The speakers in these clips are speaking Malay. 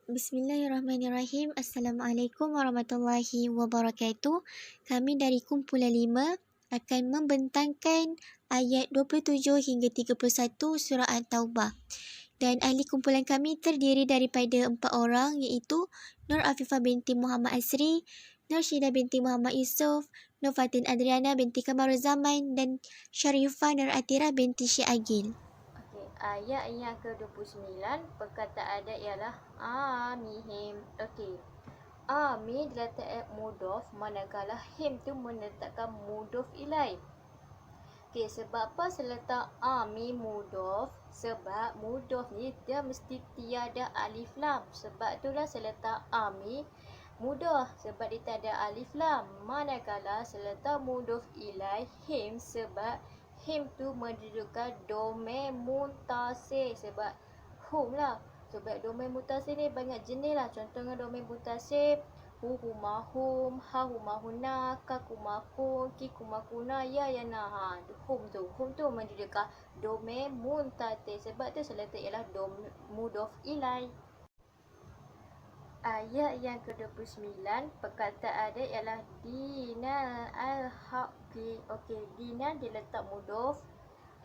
Bismillahirrahmanirrahim. Assalamualaikum warahmatullahi wabarakatuh. Kami dari kumpulan 5 akan membentangkan ayat 27 hingga 31 surah At-Taubah. Dan ahli kumpulan kami terdiri daripada 4 orang, iaitu Nur Afifah binti Muhammad Asri, Nur Syida binti Muhammad Yusof, Nur Fatin Adriana binti Kamarul Zaman dan Sharifah Nur Atira binti Syekh Agil. Ayat yang ke-29 perkataan ada ialah amihim. Ami diletakkan mudhof, manakala him tu menetapkan mudhof ilai. Sebab apa saya letak ami mudhof? Sebab mudhof ni dia mesti tiada alif lam. Sebab itulah saya letak ami mudhof, sebab dia tak ada alif lam. Manakala saya letak mudhof ilai him, sebab him tu mendudukan domain muntasir. Sebab hum lah. Sebab domain muntasir ni banyak jenis lah. Contohnya domain muntasir hu humahum, ha humahuna, ka kumakun, ki kumakuna, ya yana. Hum tu mendudukan domain muntasir. Sebab tu saya letak ialah mudhof ilai. Ayat yang ke-29 perkataan dia ialah dinal al-haqqi. Dinal diletak mudhof,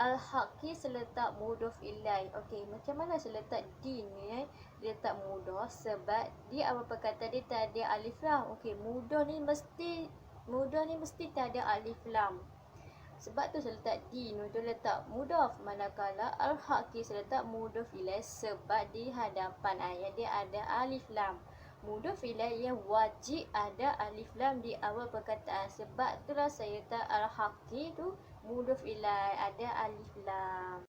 al-haqqi seletak mudhof ilai. Macam mana saya letak din ni diletak mudhof? Sebab di awal perkataan dia tak ada alif lam. Mudhof ni mesti tak ada alif lam. Sebab tu saya letak din tu letak mudhof, manakala al-haqqi saya letak mudhof ilai sebab di hadapan ayat dia ada alif lam. Mudhof ilai yang wajib ada alif lam di awal perkataan. Sebab itulah saya letak al-haqqi tu mudhof ilai ada alif lam.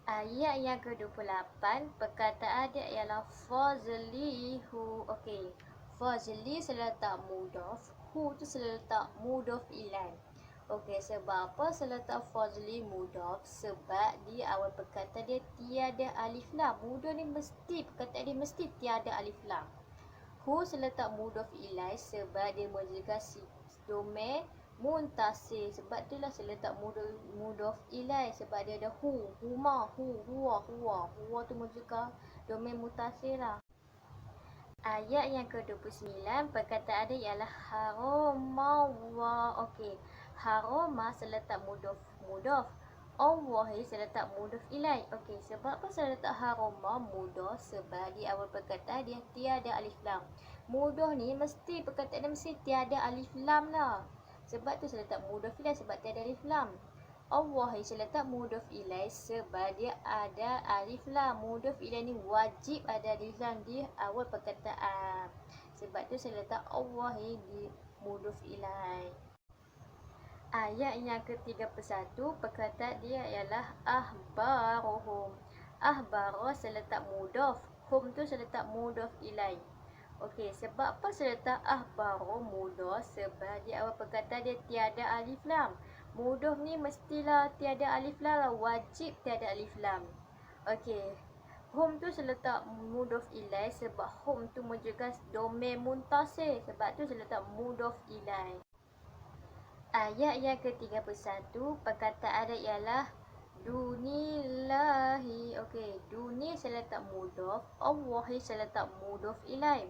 Ayat yang ke-28 perkataan dia ialah fazlihu. Fazli saya letak mudhof, hu tu saya letak mudhof ilai. Sebab apa saya letak fazli mudhof? Sebab di awal perkataan dia tiada alif lam. Mudhof ni mesti, perkataan dia mesti tiada alif lam. Hu saya letak mudhof ilai sebab dia menjaga domain muntasir. Sebab itulah saya letak mudhof ilai, sebab dia ada hu, huma, hu, huwa. Huwa tu menjaga domain muntasir lah. Ayat yang ke-29 perkataan dia ialah haramawa. Harama saya letak mudhof. Allah saya letak mudhof ilai. Sebab apa saya letak harama mudhof? Sebab di awal perkataan dia tiada alif lam. Mudhof ni mesti, perkataan dia mesti tiada alif lam lah. Sebab tu saya letak mudhof ilai sebab tiada alif lam. Allah saya letak mudhof ilai sebab dia ada alif lam. Mudhof ilai ni wajib ada alif lam di awal perkataan. Sebab tu saya letak Allah di mudhof ilai. Ayat yang ke-31 perkataan dia ialah ahbaruhum. Ahbaru saya letak mudhof, hum tu saya letak mudhof ilai. Sebab apa saya letak ahbaru mudhof? Sebab di awal perkataan dia tiada alif lam. Mudhof ni mestilah tiada alif lam lah, wajib tiada alif lam. Hum tu saya letak mudhof ilai sebab hum tu menjaga domain muntasir. Sebab tu saya letak mudhof ilai. Ayat yang ke-31 perkataan dia ialah dunillahi. Duni saya letak mudhof, Allah saya letak mudhof ilai.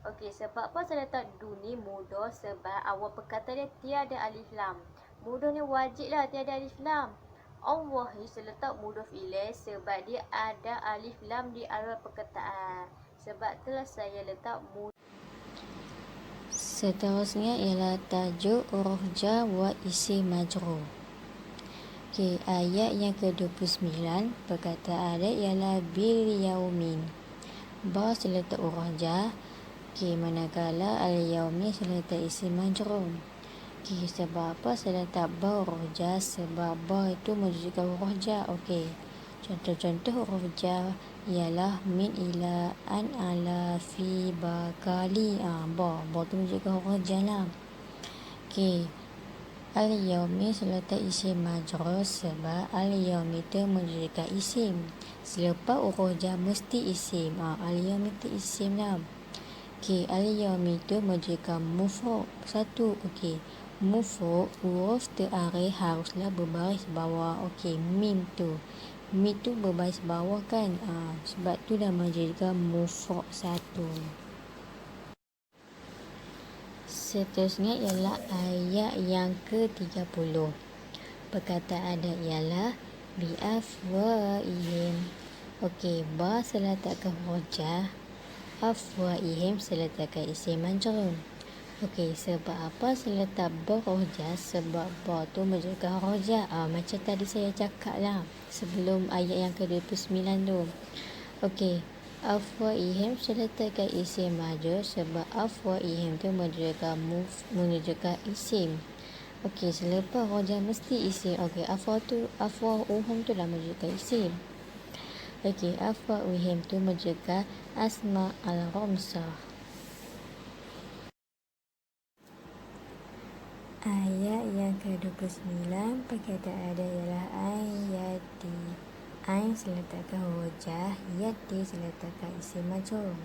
Sebab apa saya letak duni mudhof? Sebab awal perkataan dia tiada alif lam. Mudhof ni wajib lah tiada alif lam. Allah saya letak mudhof ilai sebab dia ada alif lam di awal perkataan. Sebab itulah saya letak mudhof. Seterusnya ialah tajuk huruf jar wa isim majrur. Ayat yang ke-29 perkataan dia ialah bil yaumin. Ba seletak huruf jar. Manakala al yaumi seletak isim majrur. Sebab apa saya letak ba huruf jar? Sebab ba itu menunjukkan huruf jar. Contoh-contoh huruf jar ialah min, ila, an, ala, fi, ba, kali. Ba tu menunjukkan huruf jar lah. Al-yaumi seletak isim majrur sebab al-yaumi itu menunjukkan isim. Selepas huruf jar mesti isim. Al-yaumi itu isim lah. Al-yaumi itu menunjukkan mufrad. Satu. Mufrad huruf terakhir haruslah berbaris bawah. Mim tu. Mi tu berbaris bawah kan. Sebab tu dah menjadikan mufrad satu. Seterusnya ialah ayat yang ke-30. Perkataan adat ialah biafwaihim. Okey, ba seletakkan hujah, afwaihim seletakkan isim majrur. Okey, sebab apa seletak berhujah? Sebab ba tu menunjukkan hujah. Macam tadi saya cakap lah sebelum ayat yang ke-29 tu. Okey, afwaihim seletakkan isim majrur sebab afwaihim tu menunjukkan isim. Okey, selepas hujah mesti isim. Okey, afwauhum tu dah menunjukkan isim. Okey, afwauhim tu menunjukkan asma al-ramsah. Ayat yang ke-29 perkataan ada ialah ayati. Ain seletakkan hujah, yati seletakkan isim majrur.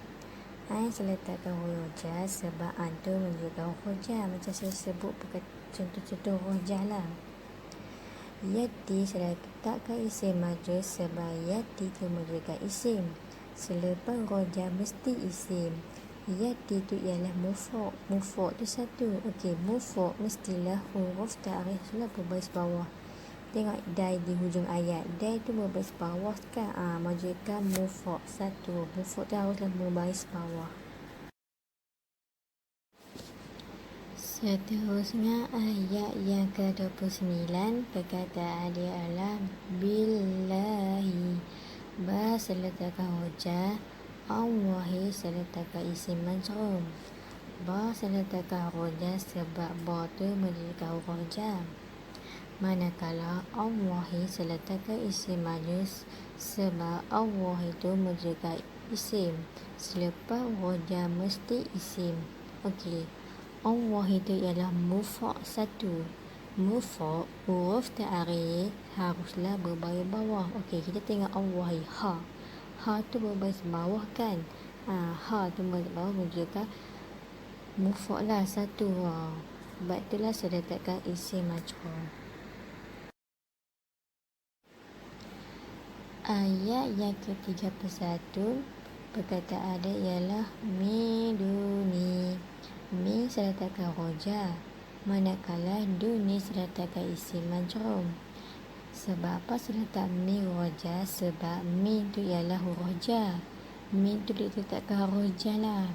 Ain seletakkan hujah sebab an tu menunjukkan hujah. Macam saya sebut contoh-contoh hujah lah. Yati seletakkan isim majrur sebab yati tu menunjukkan isim. Selepas hujah mesti isim. Yati tu ialah mufrad. Mufrad tu satu. Okey, mufrad mestilah huruf ta'rif lah berbaris bawah. Tengok dai di hujung ayat. Dai tu berbaris bawah kan? Menunjukkan mufrad satu. Mufrad tu haruslah berbaris bawah. Seterusnya ayat yang ke-29 perkataan dia adalah billahi. Ba seletakkan hujah, Allahi seletakkan isim majrur. Ba seletakkan hujah sebab ba tu menunjukkan hujah. Manakala Allahi seletakkan isim majrur sebab Allah itu menunjukkan isim. Selepas hujah mesti isim. Okey, Allah itu ialah mufrad satu. Mufrad huruf ta'rif haruslah berbaris bawah. Okey, kita tengok Allah ha. Ha tu berbaris bawah kan? Ha tu berbaris bawah menunjukkan mufrad lah satu. Sebab itulah saya letakkan isim majrur. Ayat yang ke-31 perkataan ada ialah miduni. Mi saya letakkan hujah, manakala duni saya letakkan isim majrur. Sebab apa saya letak mi hujah? Sebab mi tu ialah huruf jar. Mi tu diletakkan hujah lah.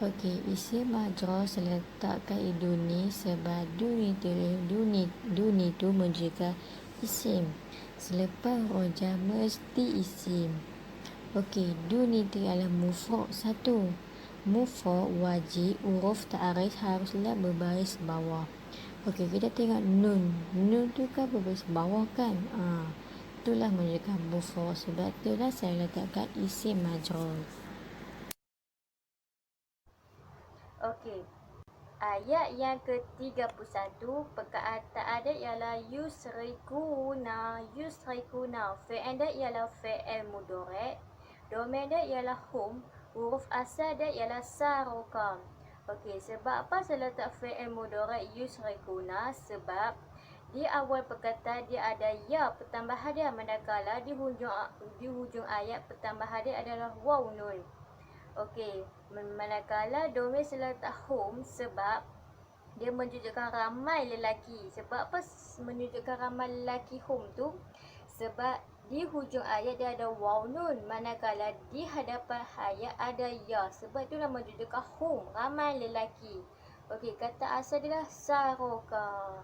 Okey, isim majrur saya letakkan duni sebab duni tu menunjukkan isim. Selepas hujah mesti isim. Okey, duni tu ialah mufrad satu. Mufrad wajib huruf ta'rif haruslah berbaris bawah. Okey, kita tengok nun. Nun tu kan berbaris bawah kan? Itulah menunjukkan mufrad. Sebab itulah saya letakkan isim majrur. Okey. Ayat yang ke-31 perkataan ada ialah yusrikuna. Yusrikuna. Fi'il dia ialah fi'il mudhari'. Domain dia ialah hum. Huruf asal dia ialah saruka. Okey, sebab apa saya letak fi'il mudhari' yusrikuna? Sebab di awal perkataan dia ada ya pertambahan dia, manakala di hujung ayat pertambahan dia adalah waw nun. Okey, manakala domain saya letak hum sebab dia menunjukkan ramai lelaki. Sebab apa menunjukkan ramai lelaki hum tu? Sebab di hujung ayat dia ada waw nun, manakala di hadapan ayat ada ya. Sebab itulah menunjukkan hum, ramai lelaki. Okey, kata asal dia adalah saroka.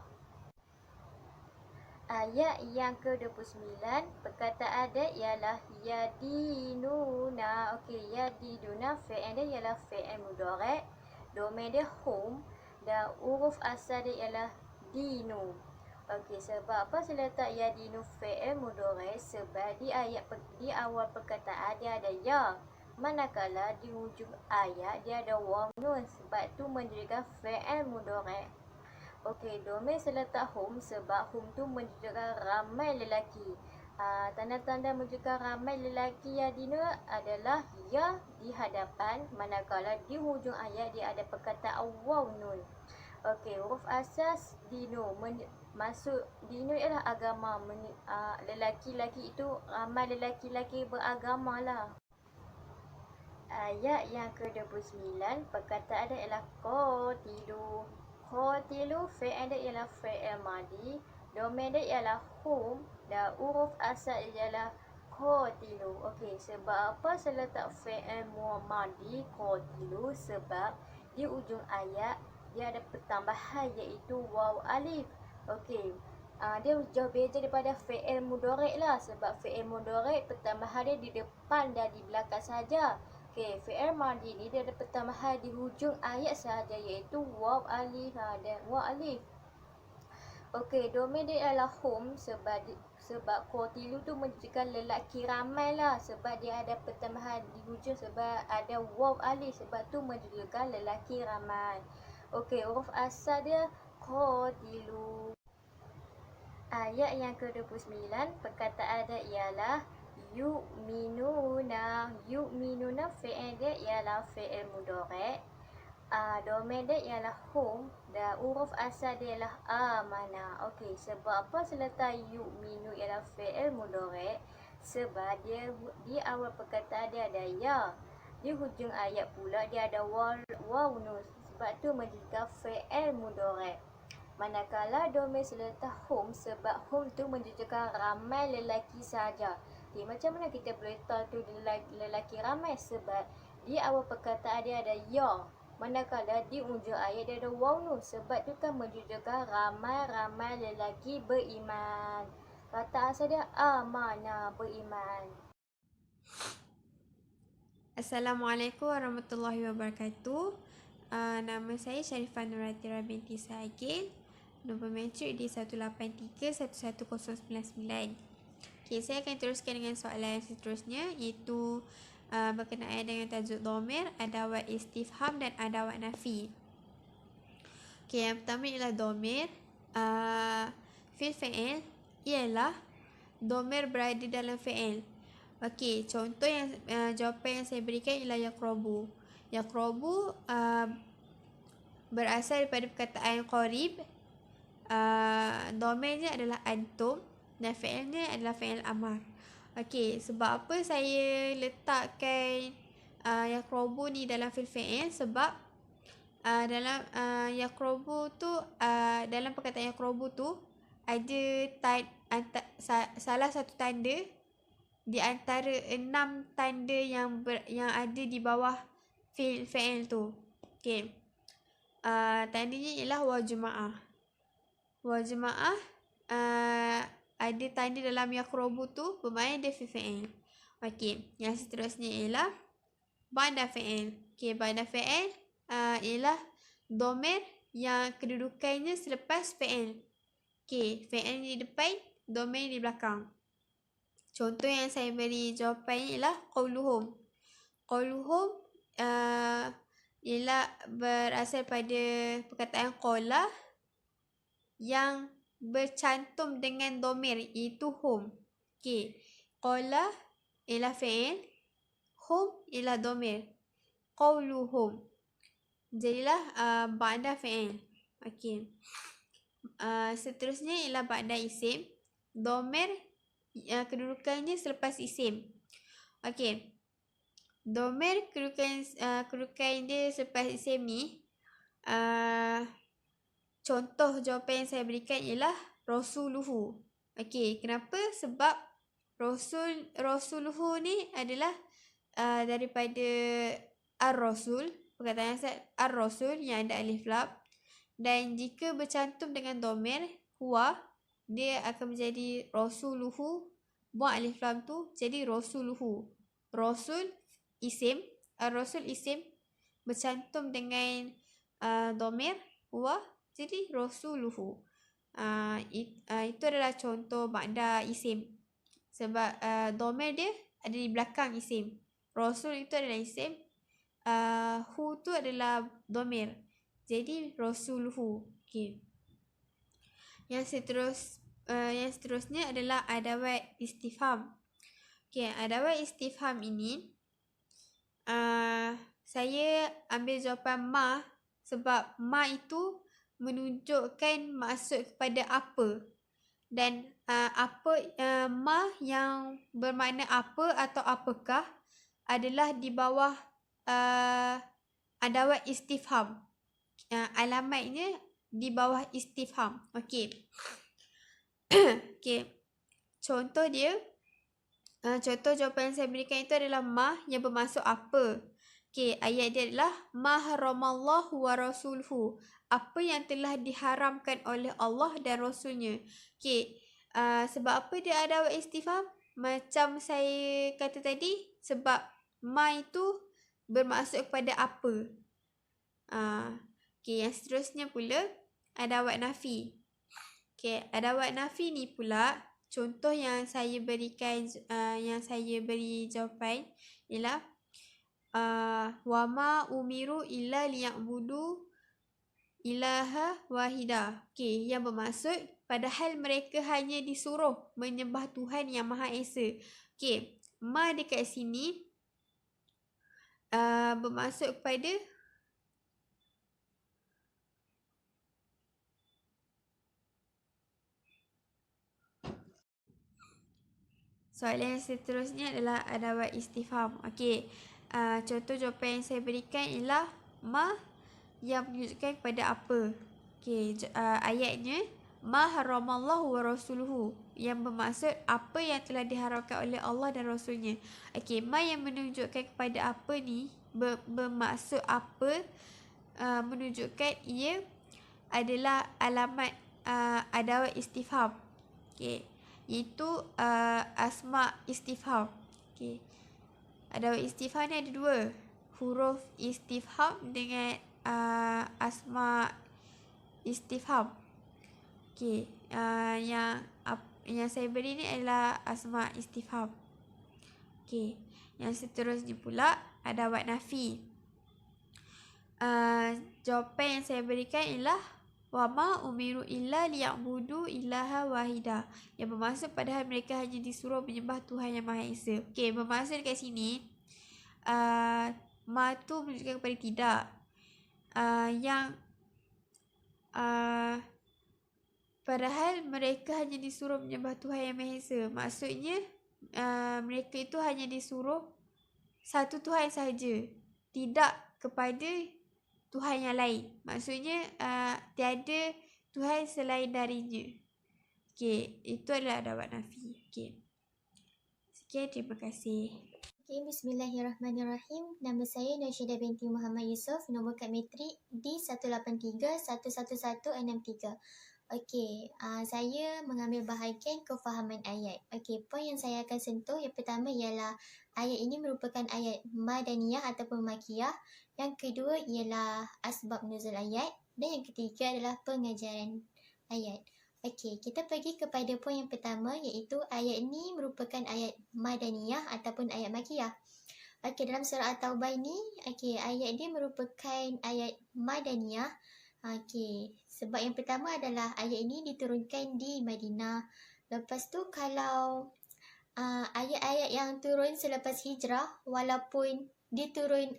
Ayat yang ke-29 perkataan dia ialah yadinuna. Okey, yadinuna fi'il dia ialah fi'il mudhari'. Domain dia hum dan huruf asal dia ialah dinu. Okey, sebab apa saya letak yadinu fi'il mudhari'? Sebab di awal perkataan dia ada ya. Manakala di hujung ayat dia ada waw nun. Sebab tu menunjukkan fi'il mudhari'. Okey, domain saya letak hum sebab hum tu menunjukkan ramai lelaki. Tanda-tanda menunjukkan ramai lelaki yadina adalah ya di hadapan, manakala di hujung ayat dia ada perkataan waw nun. Okey, huruf asas dinu Maksud dinu ialah agama. Lelaki-lelaki itu ramai lelaki-lelaki beragama lah. Ayat yang ke-29, perkataan dia ialah qatilu. Qatilu, fi'il dia ialah fi'il madi, domain dia ialah hum, dan huruf asal ialah qatilu. Okey, sebab apa saya letak fi'il madi qatilu? Sebab di ujung ayat dia ada pertambahan iaitu waw alif. Okey. Dia jauh beza daripada fi'il mudhari' lah, sebab fi'il mudhari' pertambahan dia di depan dan di belakang saja. Okey, fi'il madi ni dia ada pertambahan di hujung ayat sahaja iaitu waw alif dan waw alif. Okey, domain dia ialah hum sebab qatilu tu menunjukkan lelaki ramai lah, sebab dia ada pertambahan di hujung sebab ada waw alif, sebab tu menunjukkan lelaki ramai. Okey, huruf asal dia qatilu. Ayat yang ke-29, perkataan dia ialah yu'minuna. Yu'minuna fi'il dia ialah fi'il mudhari'. Domain dia ialah hum dan huruf asal dia ialah amana. Okey, sebab apa saya letak yu'minu ialah fi'il mudhari'? Sebab dia di awal perkataan dia ada ya. Di hujung ayat pula dia ada waw nun. Sebab tu menunjukkan fi'il mudhari'. Manakala domain seletak hum, sebab hum tu menunjukkan ramai lelaki sahaja. Okay, macam mana kita boleh tahu tu lelaki ramai? Sebab di awal perkataan dia ada ya, manakala di ujung ayat dia ada waw nun. Sebab tu kan menunjukkan ramai-ramai lelaki beriman. Kata asal dia amana, beriman. Assalamualaikum warahmatullahi wabarakatuh. Nama saya Sharifah Nuratira binti Saigil. Nombor matrik di 183-11099. Okay, saya akan teruskan dengan soalan yang seterusnya, iaitu berkenaan dengan tajuk dhamir, adawat istifham dan adawat nafi. Okay, yang pertama ialah dhamir. Fi'il fi'il ialah dhamir berada dalam fi'il. Okey, contoh yang jawapan yang saya berikan ialah yaqrabu. Yaqrabu berasal daripada perkataan qarib. Domainnya adalah antum dan fi'ilnya adalah fi'il amar. Okey, sebab apa saya letakkan yaqrabu ni dalam fi'il fi'il? Sebab dalam yaqrabu tu, dalam perkataan yaqrabu tu ada salah satu tanda di antara 6 tanda yang ada di bawah fi'il tu. Okey. Tandanya ialah waw jemaah. Waw jemaah ada tanda dalam yaqrabu tu, bermakna dia fi'il. Okey, yang seterusnya ialah ba'da fi'il. Okey, ba'da fi'il ialah dhamir yang kedudukannya selepas fi'il. Okey, fi'il di depan, dhamir di belakang. Contoh yang saya beri jawapannya ialah qauluhum. Qauluhum ialah berasal pada perkataan qala yang bercantum dengan dhamir, iaitu hum. Okey, qala ialah fi'il, hum ialah dhamir. Qauluhum jadilah ba'da fi'il. Okey. Seterusnya ialah ba'da isim. Dhamir kedudukannya selepas isim. Okey. Dhamir kedudukan dia selepas isim ni, contoh jawapan yang saya berikan ialah rasuluhu. Okey, kenapa? Sebab rasuluhu ni adalah daripada ar-rasul, perkataan asal ar-rasul yang ada alif lam, dan jika bercantum dengan dhamir huwa, dia akan menjadi rasuluhu, buang alif lam tu jadi rasuluhu. Rasul isim, ar-rasul isim bercantum dengan dhamir huwa, jadi rasuluhu. Itu adalah contoh ba'da isim. Sebab dhamir dia ada di belakang isim. Rasul itu adalah isim, hu tu adalah dhamir. Jadi rasuluhu. Okey. Yang seterusnya adalah adawat istifham. Okey, adawat istifham ini saya ambil jawapan ma, sebab ma itu menunjukkan maksud kepada apa. Dan ma yang bermakna apa atau apakah adalah di bawah adawat istifham. Alamatnya di bawah istifham. Okey. Okey. Contoh dia, contoh jawapan yang saya berikan itu adalah ma yang bermaksud apa. Okey, ayat dia adalah ma haramallahu wa rasuluhu. Apa yang telah diharamkan oleh Allah dan Rasulnya. Okey, sebab apa dia ada adawat istifham? Macam saya kata tadi, sebab ma itu bermaksud kepada apa. Okey, yang seterusnya pula adawat nafi. Okey, adawat nafi ni pula contoh yang saya berikan, yang saya beri jawapan ialah wama umiru illa liya'budu ilaha wahida. Okey, yang bermaksud padahal mereka hanya disuruh menyembah Tuhan yang Maha Esa. Okey, ma dekat sini bermaksud kepada soalan yang seterusnya adalah adawat istifham. Okey, contoh jawapan yang saya berikan ialah ma yang menunjukkan kepada apa. Okey, ayatnya ma haramallahu wa rasuluhu yang bermaksud apa yang telah diharamkan oleh Allah dan Rasulnya. Okey, ma yang menunjukkan kepada apa ni bermaksud apa, menunjukkan ia adalah alamat adawat istifham. Okey, iaitu asma istifham. Okey, adawat istifham ni ada dua, huruf istifham dengan asma istifham. Okey, yang saya beri ni adalah asma istifham. Okey, yang seterusnya pula adawat nafi. Jawapan yang saya berikan ialah wama umiru illa liya'budu ilaha wahida, yang bermaksud padahal mereka hanya disuruh menyembah Tuhan yang Maha Esa. Okey, bermaksud kat sini ma tu menunjukkan kepada tidak. Yang padahal mereka hanya disuruh menyembah Tuhan yang Maha Esa. Maksudnya mereka itu hanya disuruh satu Tuhan sahaja, tidak kepada Tuhan yang lain. Maksudnya tiada Tuhan selain darinya. Okey, itu adalah adawat nafi. Okey, sekian, terima kasih. Okay, bismillahirrahmanirrahim. Nama saya Nashidah binti Muhammad Yusof, nombor kad matrik D183-111-63. Okey, saya mengambil bahagian kefahaman ayat. Okey, poin yang saya akan sentuh yang pertama ialah ayat ini merupakan ayat madaniyah ataupun makiyah. Yang kedua ialah asbab nuzul ayat. Dan yang ketiga adalah pengajaran ayat. Okey, kita pergi kepada poin yang pertama iaitu ayat ini merupakan ayat madaniyah ataupun ayat makiyah. Okey, dalam surah At-Taubah ini, okey, ayat dia merupakan ayat madaniyah. Okey, sebab yang pertama adalah ayat ini diturunkan di Madinah. Lepas tu kalau ayat-ayat yang turun selepas hijrah, walaupun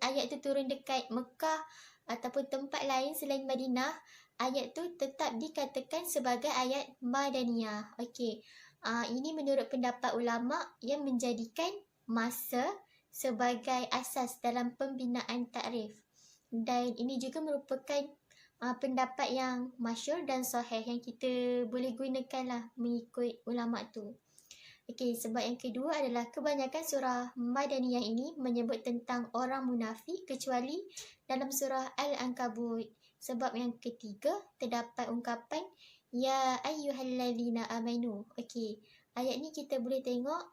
ayat tu turun dekat Mekah ataupun tempat lain selain Madinah, ayat tu tetap dikatakan sebagai ayat madaniyah. Okey, ini menurut pendapat ulama yang menjadikan masa sebagai asas dalam pembinaan takrif. Dan ini juga merupakan pendapat yang masyhur dan sahih yang kita boleh gunakan lah mengikut ulama tu. Okey, sebab yang kedua adalah kebanyakan surah madaniyah ini menyebut tentang orang munafik kecuali dalam surah Al-Ankabut. Sebab yang ketiga terdapat ungkapan ya ayyuhallazina amanu. Okey, ayat ni kita boleh tengok,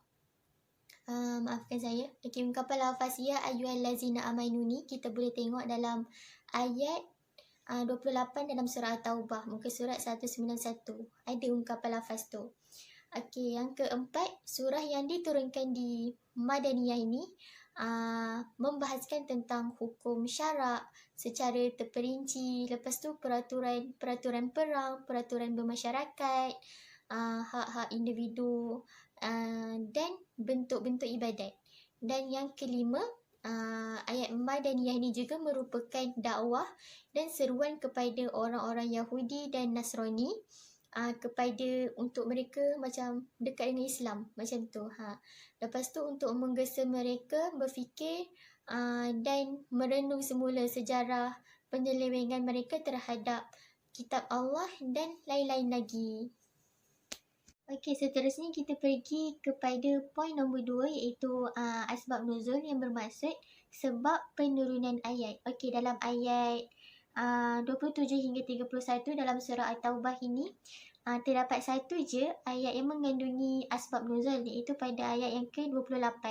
maafkan saya. Okey, ungkapan lafaz ya ayyuhallazina amanu ni kita boleh tengok dalam ayat 28 dalam surah At-Taubah, muka surat 191. Ada ungkapan lafaz tu. Okey, yang keempat, surah yang diturunkan di Madaniyah ini membahaskan tentang hukum syarak secara terperinci. Lepas tu peraturan perang, peraturan bermasyarakat, hak-hak individu dan bentuk-bentuk ibadat. Dan yang kelima ayat Madaniyah ni juga merupakan dakwah dan seruan kepada orang-orang Yahudi dan Nasrani, kepada untuk mereka macam dekat dengan Islam macam tu. Lepas tu untuk menggesa mereka berfikir dan merenung semula sejarah penyelewengan mereka terhadap kitab Allah dan lain-lain lagi. Okey, seterusnya kita pergi kepada poin nombor 2 iaitu asbab nuzul yang bermaksud sebab penurunan ayat. Okey, dalam ayat 27 hingga 31 dalam surah At-Taubah ini terdapat satu je ayat yang mengandungi asbab nuzul iaitu pada ayat yang ke-28.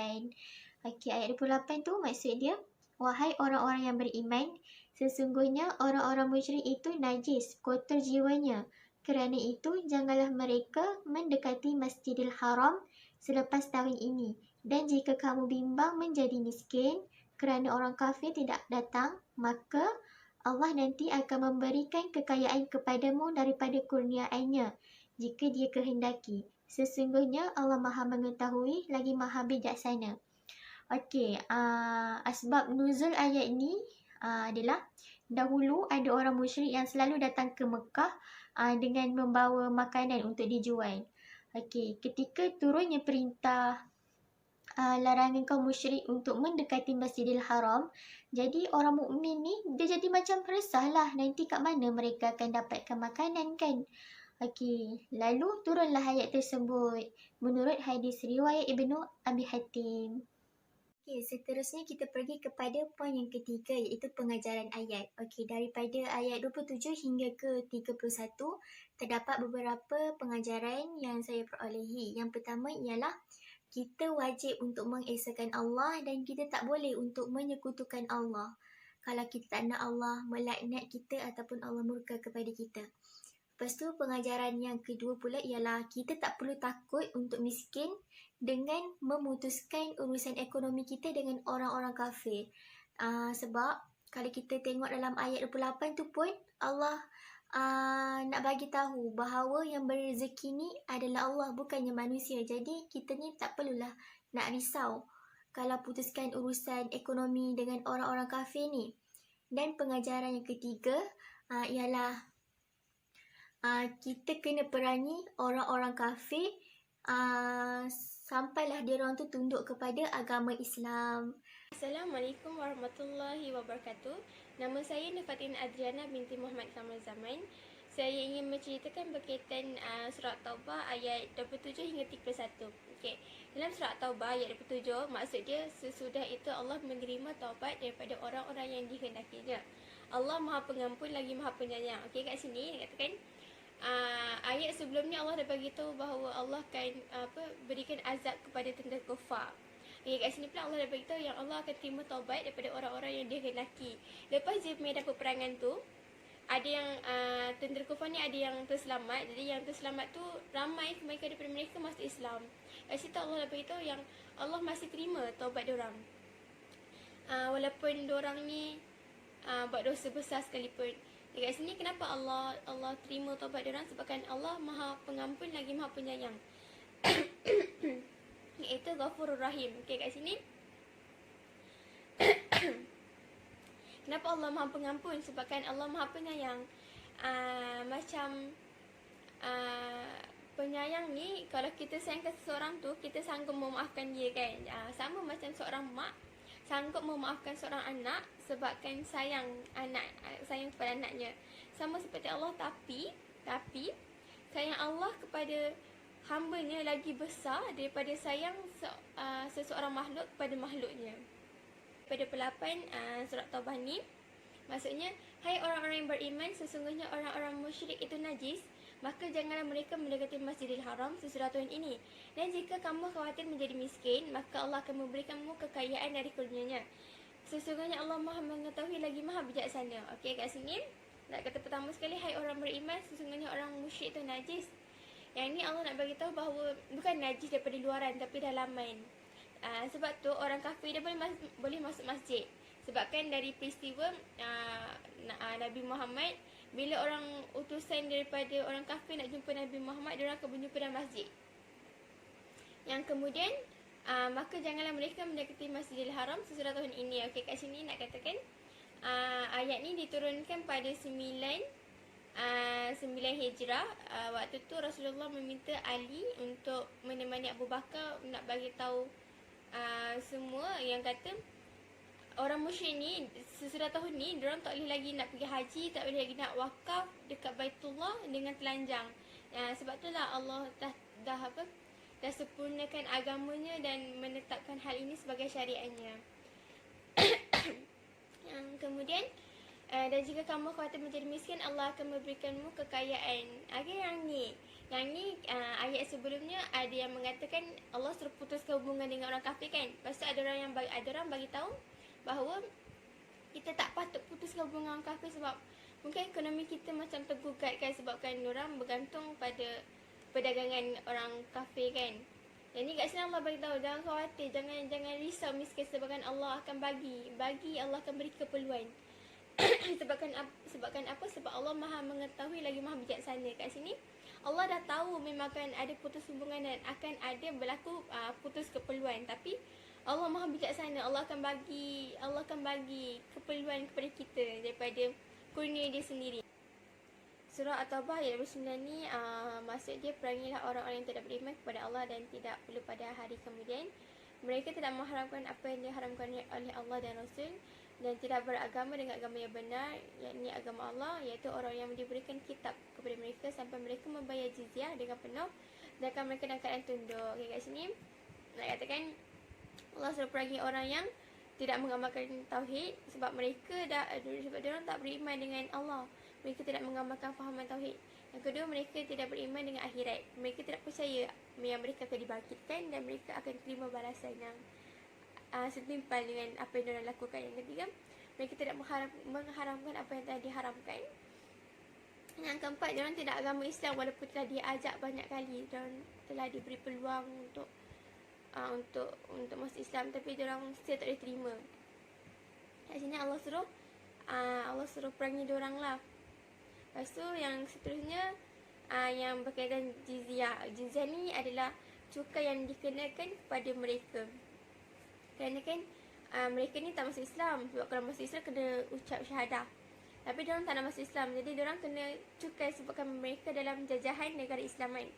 Okey, ayat 28 tu maksud dia, wahai orang-orang yang beriman, sesungguhnya orang-orang musyrik itu najis, kotor jiwanya. Kerana itu, janganlah mereka mendekati Masjidil Haram selepas tahun ini. Dan jika kamu bimbang menjadi miskin kerana orang kafir tidak datang, maka Allah nanti akan memberikan kekayaan kepadamu daripada kurniaannya jika dia kehendaki. Sesungguhnya Allah Maha mengetahui lagi Maha bijaksana. Okey, asbab nuzul ayat ni adalah dahulu ada orang musyrik yang selalu datang ke Mekah dengan membawa makanan untuk dijual. Okey, ketika turunnya perintah larangan kaum musyrik untuk mendekati Masjidil Haram, jadi orang mukmin ni dia jadi macam resahlah, nanti kat mana mereka akan dapatkan makanan kan. Okey, lalu turunlah ayat tersebut menurut hadis riwayat Ibnu Abi Hatim. Okey, seterusnya kita pergi kepada poin yang ketiga iaitu pengajaran ayat. Okey, daripada ayat 27 hingga ke 31 terdapat beberapa pengajaran yang saya perolehi. Yang pertama ialah kita wajib untuk mengesahkan Allah dan kita tak boleh untuk menyekutukan Allah. Kalau kita tak nak Allah melaknat kita ataupun Allah murka kepada kita. Lepas tu pengajaran yang kedua pula ialah kita tak perlu takut untuk miskin dengan memutuskan urusan ekonomi kita dengan orang-orang kafir. Sebab kalau kita tengok dalam ayat 28 tu pun Allah nak bagi tahu bahawa yang berrezeki ni adalah Allah, bukannya manusia. Jadi kita ni tak perlulah nak risau kalau putuskan urusan ekonomi dengan orang-orang kafir ni. Dan pengajaran yang ketiga ialah kita kena perangi orang-orang kafir sampailah dia orang tu tunduk kepada agama Islam. Assalamualaikum warahmatullahi wabarakatuh. Nama saya Nafatin Adriana binti Muhammad Kamal Zaman. Saya ingin menceritakan berkaitan surah Taubah ayat 27 hingga 31. Okey. Dalam surah Taubah ayat 27, maksud dia sesudah itu Allah menerima taubat daripada orang-orang yang dikehendakinya. Allah Maha Pengampun lagi Maha Penyayang. Okey, kat sini dikatakan ayat sebelum ni Allah dah bagi tahu bahawa Allah akan berikan azab kepada tentera kufar. Okay, kat sini pula Allah dah bagi tahu yang Allah akan terima taubat daripada orang-orang yang dia kehendaki. Lepas dia medan peperangan tu, ada yang tentera kufar ni ada yang terselamat. Jadi yang terselamat tu ramai mereka daripada mereka masuk Islam. Kat situ Allah dah bagi tahu yang Allah masih terima taubat diorang. Walaupun diorang ni buat dosa besar sekalipun. Dekat sini kenapa Allah terima taubat diorang? Sebabkan Allah Maha Pengampun lagi Maha Penyayang. Iaitu Ghafurur Rahim. Okey, kat sini kenapa Allah Maha Pengampun? Sebabkan Allah Maha Penyayang. Macam penyayang ni, kalau kita sayangkan seseorang tu, kita sanggup memaafkan dia kan. Sama macam seorang mak sanggup memaafkan seorang anak sebabkan sayang kepada anaknya. Sama seperti Allah, tapi sayang Allah kepada hamba-Nya lagi besar daripada sayang seseorang makhluk kepada makhluknya. Pada pelapan surat Taubah ni, maksudnya, hai orang-orang yang beriman, sesungguhnya orang-orang musyrik itu najis, maka janganlah mereka mendekati Masjidil Haram sesudah tahun ini. Dan jika kamu khawatir menjadi miskin, maka Allah akan memberikanmu kekayaan dari kurnia-Nya. Sesungguhnya Allah Maha mengetahui lagi Maha bijaksana. Okey, kat sini nak kata pertama sekali, hai orang beriman, sesungguhnya orang musyrik itu najis. Yang ni Allah nak bagi tahu bahawa bukan najis daripada luaran tapi dalaman. Sebab tu orang kafir dia boleh masuk masjid. Sebabkan dari peristiwa Nabi Muhammad, bila orang utusan daripada orang kafir nak jumpa Nabi Muhammad, dia orang akan berjumpa dalam masjid. Yang kemudian maka janganlah mereka mendekati Masjidil Haram sesudah tahun ini. Okey, kat sini nak katakan ayat ni diturunkan pada 9 Hijrah. Waktu tu Rasulullah meminta Ali untuk menemani Abu Bakar nak bagi tahu semua yang kata orang musyrik ni sesudah tahun ni diorang tak boleh lagi nak pergi haji, tak boleh lagi nak wakaf dekat Baitullah dengan telanjang. Sebab tu lah Allah dah sempurnakan agamanya dan menetapkan hal ini sebagai syariatnya. Kemudian dan jika kamu khawatir menjadi miskin, Allah akan memberikanmu kekayaan. Yang ni ayat sebelumnya ada yang mengatakan Allah suruh putuskan hubungan dengan orang kafir kan. Lepas tu ada orang bagi tahu bahawa kita tak patut putuskan hubungan orang kafir sebab mungkin ekonomi kita macam tergugat kan, sebabkan orang bergantung pada perdagangan orang kafir kan. Jadi kat sini Allah bagi tahu jangan khawatir, jangan risau miskin sebabkan Allah akan bagi Allah akan beri keperluan. Sebabkan apa? Sebab Allah Maha mengetahui lagi Maha bijaksana. Kat sini Allah dah tahu memang akan ada putus hubungan dan akan ada berlaku putus keperluan, tapi Allah Maha bijaksana. Allah akan bagi keperluan kepada kita daripada kurnia dia sendiri. Surah At-Taubah ayat 29 ni maksud dia, perangilah orang-orang yang tidak beriman kepada Allah dan tidak perlu pada hari kemudian. Mereka tidak mengharamkan apa yang diharamkan oleh Allah dan Rasul dan tidak beragama dengan agama yang benar, yakni agama Allah, iaitu orang yang diberikan kitab kepada mereka sampai mereka membayar jizyah dengan penuh dan akan mereka dalam keadaan tunduk. Okay, kat sini nak katakan Allah suruh perangi orang yang tidak mengamalkan tauhid sebab mereka diorang tak beriman dengan Allah. Mereka tidak mengamalkan fahaman tauhid. Yang kedua, mereka tidak beriman dengan akhirat. Mereka tidak percaya yang mereka akan dibangkitkan dan mereka akan terima balasan yang setimpal dengan apa yang diorang lakukan. Yang ketiga, mereka tidak mengharamkan apa yang telah diharamkan. Yang keempat, diorang tidak agama Islam walaupun telah diajak banyak kali. Diorang telah diberi peluang untuk masuk Islam, tapi diorang still tak boleh terima. Kat sini Allah suruh perangi diorang lah. Lepas tu yang seterusnya yang berkaitan jizyah. Jizyah ni adalah cukai yang dikenakan kepada mereka. Kerana kan mereka ni tak masuk Islam. Sebab kalau masuk Islam kena ucap syahadah. Tapi diorang tak nak masuk Islam. Jadi diorang kena cukai sebabkan mereka dalam jajahan negara Islam kan.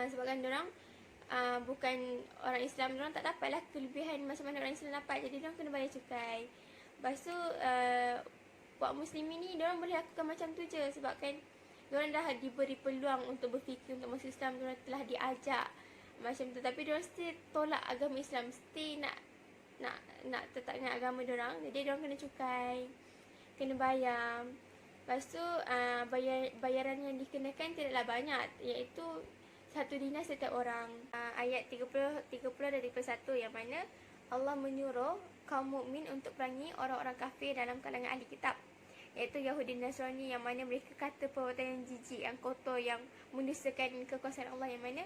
Sebabkan diorang bukan orang Islam, diorang tak dapatlah kelebihan macam mana orang Islam dapat. Jadi diorang kena bayar cukai. Lepas tu buat muslimin ni diorang boleh lakukan macam tu je sebabkan diorang dah diberi peluang untuk berfikir untuk masuk Islam. Diorang telah diajak macam tu, tapi diorang still tolak agama Islam, still nak tetap dengan agama diorang. Jadi diorang kena cukai, kena bayar. Lepas tu bayaran yang dikenakan tidaklah banyak, iaitu 1 dinar setiap orang. Ayat 30 dan 31 yang mana Allah menyuruh kaum mukmin untuk perangi orang-orang kafir dalam kalangan ahli kitab, iaitu Yahudi dan Nasrani, yang mana mereka kata perbuatan yang jijik, yang kotor, yang mendustakan kekuasaan Allah. Yang mana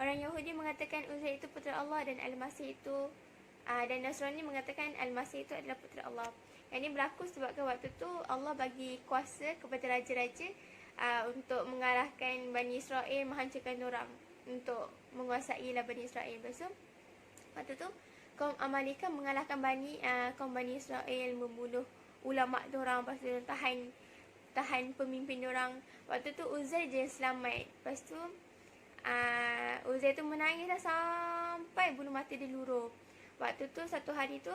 orang Yahudi mengatakan Uzair itu putera Allah dan Al-Masih itu dan Nasrani mengatakan Al-Masih itu adalah putera Allah. Yang ini berlaku sebabkan waktu tu Allah bagi kuasa kepada raja-raja untuk mengalahkan Bani Israel, menghancurkan orang, untuk menguasai Bani Israel. Lepas tu waktu tu kaum Amalika mengalahkan kaum Bani Israel, membunuh ulama' diorang. Lepas tu tahan pemimpin diorang. Waktu tu Uzair je yang selamat. Lepas tu Uzair tu menangis dah sampai bulu mata dia luruh. Waktu tu satu hari tu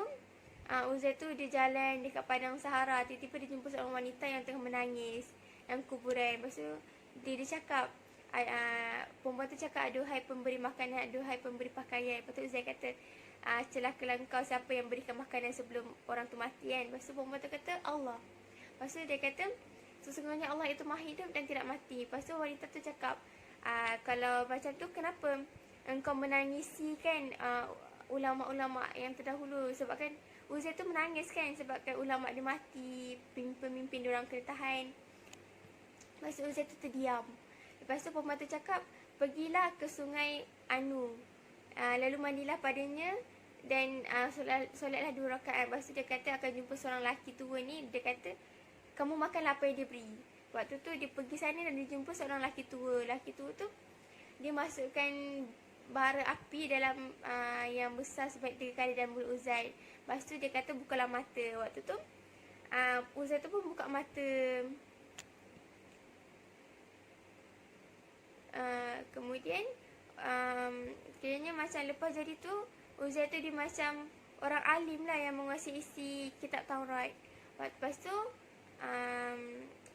Uzair tu dia jalan dekat padang Sahara. Tiba-tiba dia jumpa seorang wanita yang tengah menangis dalam kuburan. Lepas tu dia cakap, perempuan tu cakap, aduhai pemberi makanan, aduhai pemberi pakaian. Lepas tu Uzair kata, celakalah engkau, siapa yang berikan makanan sebelum orang tu mati kan. Lepas tu perempuan tu kata, Allah. Lepas tu dia kata, sesungguhnya Allah itu maha hidup dan tidak mati. Lepas tu wanita tu cakap, kalau macam tu kenapa engkau menangisi kan ulama'-ulama' yang terdahulu. Sebab kan Uzair tu menangis kan sebabkan ulama' dia mati, pemimpin diorang kena tahan. Lepas tu Uzair tu terdiam. Lepas tu perempuan tu cakap, pergilah ke sungai Anu, lalu mandilah padanya dan solatlah 2 rakaat. Lepas tu dia kata akan jumpa seorang lelaki tua ni. Dia kata, kamu makanlah apa yang dia beri. Waktu tu dia pergi sana dan dia jumpa seorang lelaki tua. Lelaki tua tu dia masukkan bara api dalam yang besar sebanyak 3 kali dalam mulut Uzair. Lepas tu dia kata bukalah mata. Waktu tu Uzair tu pun buka mata. Kemudian kiranya macam lepas jadi tu Uzair tu dia macam orang alim lah yang menguasai isi kitab Taurat. Lepas tu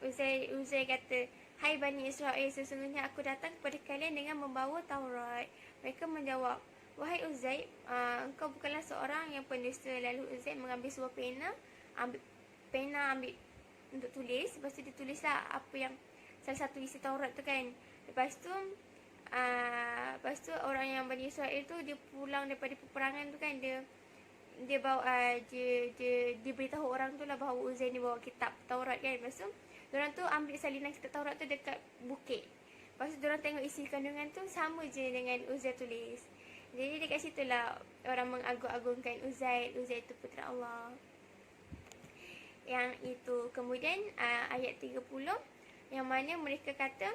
Uzair kata, "Hai Bani Israel, sesungguhnya aku datang kepada kalian dengan membawa Taurat." Mereka menjawab, "Wahai Uzair, engkau bukanlah seorang yang pendusta." Lalu Uzair mengambil sebuah pena, ambil untuk tulis. Lepas tu dia tulislah apa yang salah satu isi Taurat tu kan. Lepas tu orang yang Bani Israel tu dia pulang daripada peperangan tu kan, dia bawa dia beritahu orang tu lah bahawa Uzair ni bawa kitab Taurat kan. Lepas tu diorang tu ambil salinan kitab Taurat tu dekat bukit. Lepas tu diorang tengok isi kandungan tu sama je dengan Uzair tulis. Jadi dekat situ lah orang mengagung-agungkan Uzair itu putera Allah. Yang itu. Kemudian ayat 30 yang mana mereka kata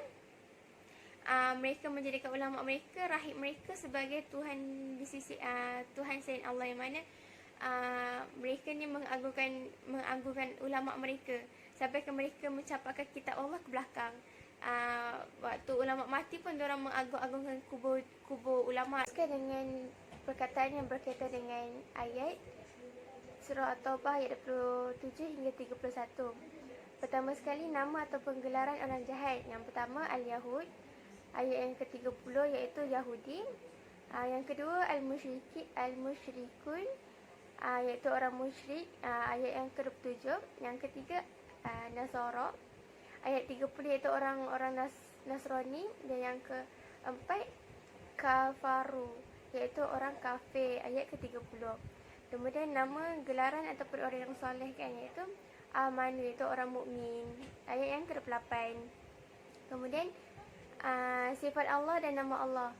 mereka menjadikan ulama mereka, rahib mereka sebagai Tuhan di sisi Tuhan selain Allah, yang mana mereka ni mengagungkan ulama mereka sampai ke mereka mencapai kitab Allah ke belakang. Waktu ulama mati pun diorang mengagung-agungkan kubur ulama. Dengan perkataan yang berkaitan dengan ayat surah At-Taubah ayat 27 hingga 31. Pertama sekali, nama atau penggelaran orang jahat. Yang pertama Al-Yahud, ayat yang ke-30 iaitu Yahudi. Yang kedua Al-Musyrikun, iaitu orang musyrik, ayat yang ke-27. Yang ketiga Nasara, ayat 30 iaitu orang-orang Nasrani. Dan yang keempat Kafaru, iaitu orang kafir, ayat ke-30. Kemudian nama gelaran ataupun orang yang soleh kan, iaitu Amanu, iaitu orang mukmin, ayat yang ke-8. Kemudian sifat Allah dan nama Allah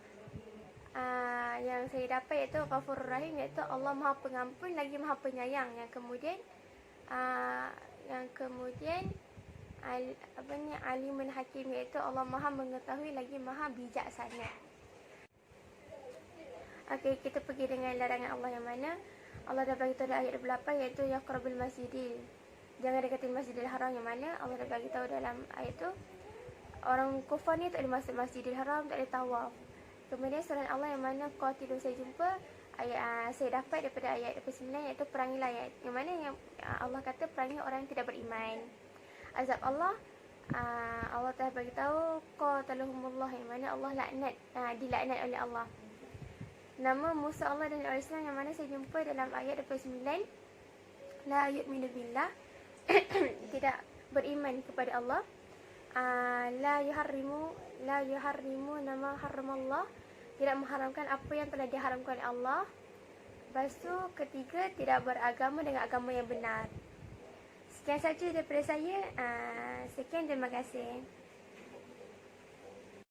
yang saya dapat iaitu Ghafurur Rahim, iaitu Allah Maha Pengampun lagi Maha Penyayang. Yang kemudian Alimul Hakim, iaitu Allah Maha Mengetahui lagi Maha Bijaksana. Okey, kita pergi dengan larangan Allah yang mana Allah dah bagi tahu dalam ayat 28 iaitu yaqrabul masjidil, jangan deketin Masjidil Haram, yang mana Allah dah bagi tahu dalam ayat tu orang kufar ni tak boleh masuk Masjidil Haram, tak boleh tawaf. Kemudian surah Allah yang mana qatilu, saya jumpa ayat saya dapat daripada ayat 29 iaitu perangilah, yang mana yang Allah kata perangi orang yang tidak beriman. Azab Allah Allah telah bagi tahu qatalahumullah, yang mana Allah laknat, dilaknat oleh Allah. Nama Musa Allah dan orang Islam yang mana saya jumpa dalam ayat 29, la yu'minu billah, tidak beriman kepada Allah. La yuharrimu nama haramallah, tidak mengharamkan apa yang telah diharamkan oleh Allah. Lepas tu ketiga, tidak beragama dengan agama yang benar. Sekian saja daripada saya. Sekian, terima kasih.